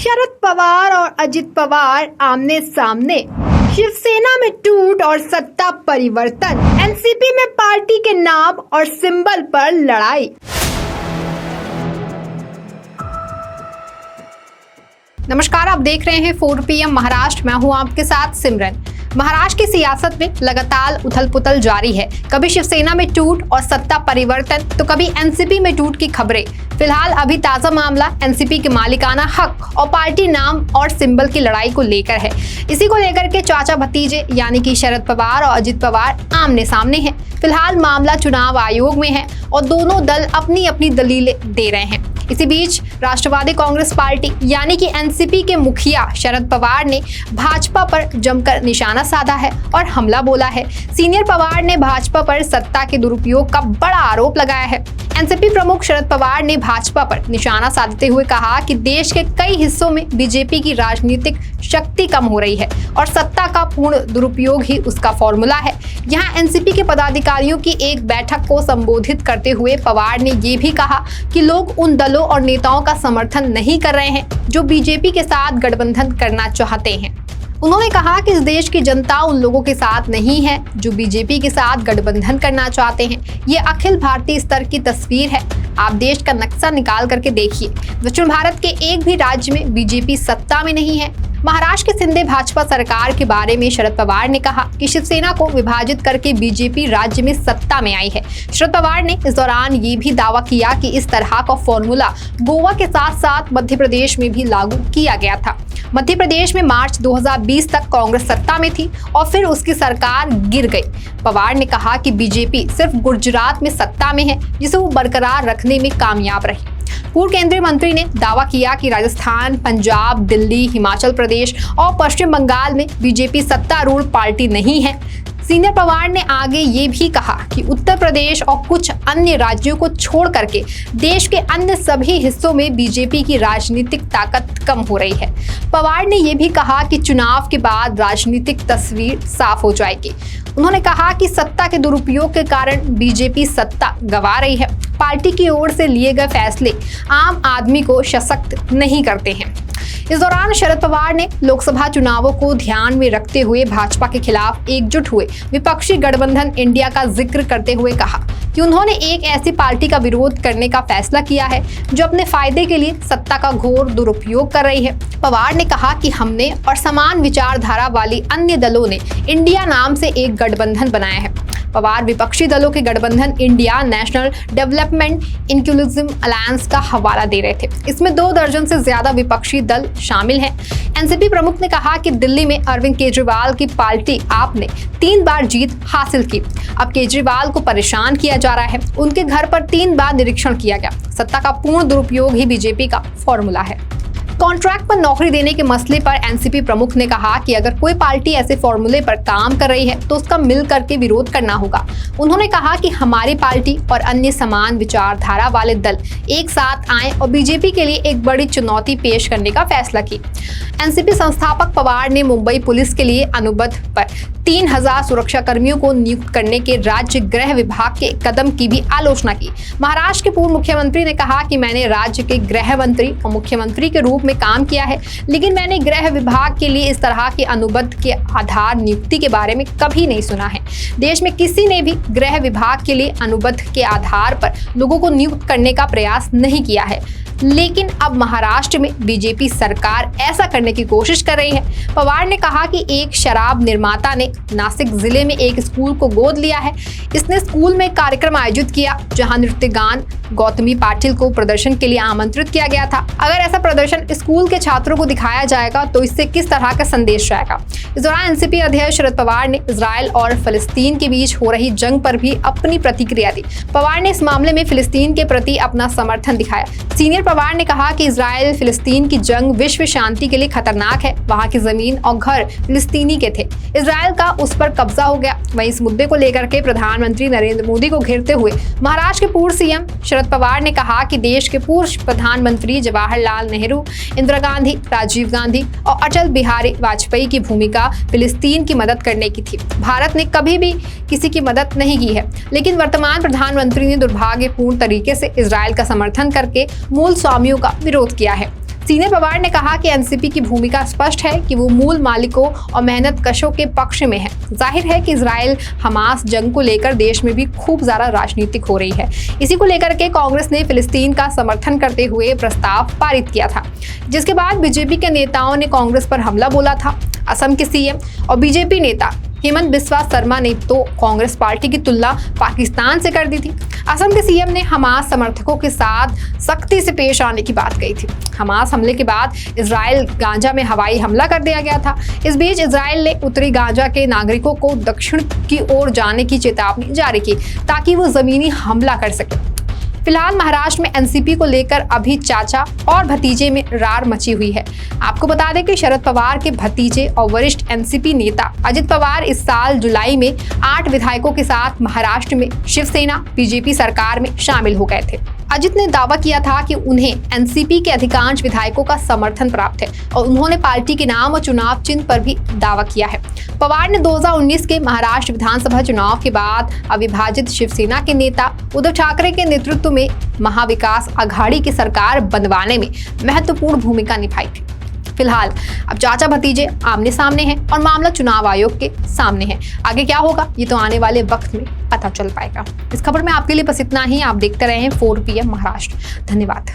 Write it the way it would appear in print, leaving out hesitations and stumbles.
शरद पवार और अजित पवार आमने सामने, शिवसेना में टूट और सत्ता परिवर्तन, एनसीपी में पार्टी के नाम और सिंबल पर लड़ाई। नमस्कार, आप देख रहे हैं 4 PM महाराष्ट्र। मैं हूं आपके साथ सिमरन। महाराष्ट्र की सियासत में लगातार उथल पुथल जारी है। कभी शिवसेना में टूट और सत्ता परिवर्तन, तो कभी एनसीपी में टूट की खबरें। फिलहाल अभी ताजा मामला एनसीपी के मालिकाना हक और पार्टी नाम और सिंबल की लड़ाई को लेकर है। इसी को लेकर के चाचा भतीजे यानी कि शरद पवार और अजित पवार आमने सामने हैं। फिलहाल मामला चुनाव आयोग में है और दोनों दल अपनी अपनी दलीलें दे रहे हैं। इसी बीच राष्ट्रवादी कांग्रेस पार्टी यानी कि एनसीपी के मुखिया शरद पवार ने भाजपा पर जमकर निशाना साधा है और हमला बोला है। सीनियर पवार ने भाजपा पर सत्ता के दुरुपयोग का बड़ा आरोप लगाया है। एनसीपी प्रमुख शरद पवार ने भाजपा पर निशाना साधते हुए कहा कि देश के कई हिस्सों में बीजेपी की राजनीतिक शक्ति कम हो रही है और सत्ता का पूर्ण दुरुपयोग ही उसका फॉर्मूला है। यहाँ एनसीपी के पदाधिकारियों की एक बैठक को संबोधित करते हुए पवार ने ये भी कहा कि लोग उन दलों और नेताओं का समर्थन नहीं कर रहे हैं जो बीजेपी के साथ गठबंधन करना चाहते हैं। उन्होंने कहा कि इस देश की जनता उन लोगों के साथ नहीं है जो बीजेपी के साथ गठबंधन करना चाहते हैं। ये अखिल भारतीय स्तर की तस्वीर है। आप देश का नक्शा निकाल करके देखिए, दक्षिण भारत के एक भी राज्य में बीजेपी सत्ता में नहीं है। महाराष्ट्र के शिंदे भाजपा सरकार के बारे में शरद पवार ने कहा कि शिवसेना को विभाजित करके बीजेपी राज्य में सत्ता में आई है। शरद पवार ने इस दौरान ये भी दावा किया कि इस तरह का फॉर्मूला गोवा के साथ साथ मध्य प्रदेश में भी लागू किया गया था। मध्य प्रदेश में मार्च 2020 तक कांग्रेस सत्ता में थी और फिर उसकी सरकार गिर गई। पवार ने कहा कि बीजेपी सिर्फ गुजरात में सत्ता में है जिसे वो बरकरार रखने में कामयाब रही। पूर्व केंद्रीय मंत्री ने दावा किया कि राजस्थान, पंजाब, दिल्ली, हिमाचल प्रदेश और पश्चिम बंगाल में बीजेपी सत्तारूढ़ पार्टी नहीं है। सीनियर पवार ने आगे ये भी कहा कि उत्तर प्रदेश और कुछ अन्य राज्यों को छोड़ करके देश के अन्य सभी हिस्सों में बीजेपी की राजनीतिक ताकत कम हो रही है। पवार ने ये भी कहा कि चुनाव के बाद राजनीतिक तस्वीर साफ हो जाएगी। उन्होंने कहा कि सत्ता के दुरुपयोग के कारण बीजेपी सत्ता गंवा रही है। पार्टी की ओर से लिए गए फैसले आम आदमी को सशक्त नहीं करते हैं। इस दौरान शरद पवार ने लोकसभा चुनावों को ध्यान में रखते हुए भाजपा के खिलाफ एकजुट हुए विपक्षी गठबंधन इंडिया का जिक्र करते हुए कहा कि उन्होंने एक ऐसी पार्टी का विरोध करने का फैसला किया है जो अपने फायदे के लिए सत्ता का घोर दुरुपयोग कर रही है। पवार ने कहा कि हमने और समान विचारधारा वाली अन्य दलों ने इंडिया नाम से एक गठबंधन बनाया है। पवार विपक्षी दलों के गठबंधन India national development inclusive alliance का हवाला दे रहे थे। इसमें 2 दर्जन से ज्यादा विपक्षी दल शामिल हैं। एनसीपी प्रमुख ने कहा कि दिल्ली में अरविंद केजरीवाल की पार्टी आप ने 3 बार जीत हासिल की। अब केजरीवाल को परेशान किया जा रहा है। उनके घर पर 3 बार निरीक्षण किया गया। सत्ता का पूर्ण दुरुपयोग ही बीजेपी का फॉर्मूला है। कॉन्ट्रैक्ट पर नौकरी देने के मसले पर एनसीपी प्रमुख ने कहा कि अगर कोई पार्टी ऐसे फॉर्मूले पर काम कर रही है तो उसका मिल करके विरोध करना होगा। उन्होंने कहा कि हमारी पार्टी और अन्य समान विचारधारा वाले दल एक साथ आए और बीजेपी के लिए एक बड़ी चुनौती पेश करने का फैसला की। एनसीपी संस्थापक पवार ने मुंबई पुलिस के लिए अनुबंध पर 3000 सुरक्षा कर्मियों को नियुक्त करने के राज्य गृह विभाग के कदम की भी आलोचना की। महाराष्ट्र के पूर्व मुख्यमंत्री ने कहा कि मैंने राज्य के गृह मंत्री और मुख्यमंत्री के रूप में काम किया है, लेकिन मैंने गृह विभाग के लिए इस तरह के अनुबंध के आधार नियुक्ति के बारे में कभी नहीं सुना है। देश में किसी ने भी गृह विभाग के लिए अनुबंध के आधार पर लोगों को नियुक्त करने का प्रयास नहीं किया है, लेकिन अब महाराष्ट्र में बीजेपी सरकार ऐसा करने की कोशिश कर रही है। पवार ने कहा कि एक शराब निर्माता ने नासिक जिले में एक स्कूल को गोद लिया है। इसने स्कूल में कार्यक्रम आयोजित किया जहां नृत्य गान गौतमी पाटिल को प्रदर्शन के लिए आमंत्रित किया गया था। अगर ऐसा प्रदर्शन स्कूल के छात्रों को दिखाया जाएगा तो इससे किस तरह का संदेश जाएगा। इस दौरान एनसीपी अध्यक्ष शरद पवार ने इजराइल और फिलिस्तीन के बीच हो रही जंग पर भी अपनी प्रतिक्रिया दी। पवार ने इस मामले में फिलिस्तीन के प्रति अपना समर्थन दिखाया। सीनियर पवार ने कहा कि इजराइल फिलिस्तीन की जंग विश्व शांति के लिए खतरनाक है। वहां की जमीन और घर फिलिस्तीनी के थे, इजराइल का उस पर कब्जा हो गया। वहीं इस मुद्दे को लेकर के प्रधानमंत्री नरेंद्र मोदी को घेरते हुए महाराष्ट्र के पूर्व सीएम शरद पवार ने कहा कि देश के पूर्व प्रधानमंत्री जवाहरलाल नेहरू, इंदिरा गांधी, राजीव गांधी और अटल बिहारी वाजपेयी की भूमिका फिलिस्तीन की मदद करने की थी। भारत ने कभी भी किसी की मदद नहीं की है, लेकिन वर्तमान प्रधानमंत्री ने दुर्भाग्यपूर्ण तरीके से इजराइल का समर्थन करके मूल स्वामियों का विरोध किया है। सीनियर पवार ने कहा कि एनसीपी की भूमिका स्पष्ट है कि वो मूल मालिकों और मेहनतकशों के पक्ष में है। जाहिर है कि इजराइल हमास जंग को लेकर देश में भी खूब ज्यादा राजनीतिक हो रही है। इसी को लेकर के कांग्रेस ने फिलिस्तीन का समर्थन करते हुए प्रस्ताव पारित किया था, जिसके बाद बीजेपी के नेताओं ने कांग्रेस पर हमला बोला था। असम के सीएम और बीजेपी नेता हेमंत बिस्वा शर्मा ने तो कांग्रेस पार्टी की तुलना पाकिस्तान से कर दी थी। असम के सीएम ने हमास समर्थकों के साथ सख्ती से पेश आने की बात कही थी। हमास हमले के बाद इजराइल गाजा में हवाई हमला कर दिया गया था। इस बीच इजराइल ने उत्तरी गाजा के नागरिकों को दक्षिण की ओर जाने की चेतावनी जारी की ताकि वो जमीनी हमला कर सके। फिलहाल महाराष्ट्र में एनसीपी को लेकर अभी चाचा और भतीजे में रार मची हुई है। आपको बता दें कि शरद पवार के भतीजे और वरिष्ठ एनसीपी नेता अजित पवार इस साल जुलाई में 8 विधायकों के साथ महाराष्ट्र में शिवसेना बीजेपी सरकार में शामिल हो गए थे। अजित ने दावा किया था कि उन्हें एनसीपी के अधिकांश विधायकों का समर्थन प्राप्त है और उन्होंने पार्टी के नाम और चुनाव चिन्ह पर भी दावा किया है। पवार ने 2019 के महाराष्ट्र विधानसभा चुनाव के बाद अविभाजित शिवसेना के नेता उद्धव ठाकरे के नेतृत्व में महाविकास आघाड़ी की सरकार बनवाने में महत्वपूर्ण भूमिका निभाई थी। फिलहाल अब चाचा भतीजे आमने सामने हैं और मामला चुनाव आयोग के सामने है। आगे क्या होगा ये तो आने वाले वक्त में पता चल पाएगा। इस खबर में आपके लिए बस इतना ही। आप देखते रहे 4 PM महाराष्ट्र। धन्यवाद।